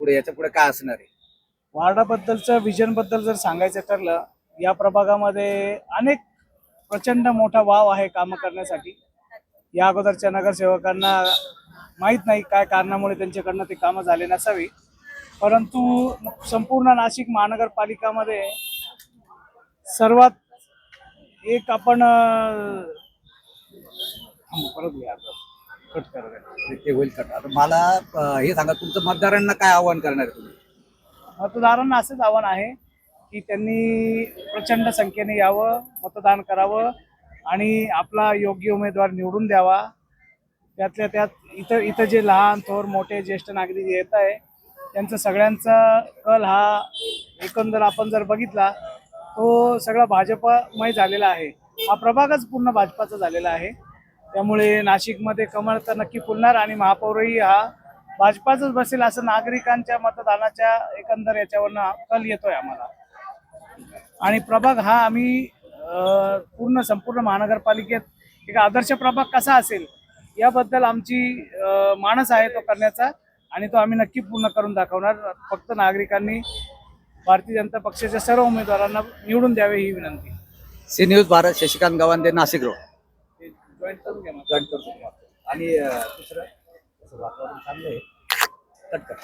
पुढे याच्या पुढे काय असणार आहे? वार्डाबद्दलचं विजन बद्दल जर सांगायचं ठरलं, या प्रभागामध्ये अनेक प्रचंड मोठा वाव आहे कामं करण्यासाठी. या अगोदरच्या नगरसेवकांना माहीत नाही काय कारणामुळे त्यांच्याकडनं ते कामं झाले नसावी, परंतु संपूर्ण नाशिक महानगरपालिकामध्ये सर्वात एक आपण परत घ्या कट करा. ते होईल का? आता मला हे सांगा, तुमचं मतदारांना काय आवाहन करणार आहे तुम्ही? मतदारांना असंच आव्हान आहे की त्यांनी प्रचंड संख्येने यावं, मतदान करावं आणि आपला योग्य उमेदवार निवडून द्यावा. त्यातल्या त्यात इथं इथं जे लहान थोर मोठे ज्येष्ठ नागरिक येत आहे त्यांचं सगळ्यांचा कल हा एकंदर आपण जर बघितला तो सगळा भाजपमय झालेला आहे. हा प्रभागच पूर्ण भाजपाचा झालेला आहे. त्यामुळे नाशिकमध्ये कमळ तर नक्की फुलणार आणि महापौरही हा भाजपाचाच बसेल असं नागरिकांच्या मतदानाच्या एकंदर याच्यावरनं कल येतोय आम्हाला. आणि प्रभाग हा आम्ही पूर्ण संपूर्ण महानगरपालिकेत एक आदर्श प्रभाग कसा असेल याबद्दल आमची मानस आहे तो करण्याचा आणि तो आम्ही नक्की पूर्ण करून दाखवणार. फक्त नागरिकांनी भारतीय जनता पक्षाच्या सर्व उमेदवारांना निवडून द्यावे ही विनंती. C news Bharat, Shashikant Gawande, Nashik road. Join करून घ्या. जॉईन करतो. आणि दुसरं वातावरण चांगलं आहे. कट कर.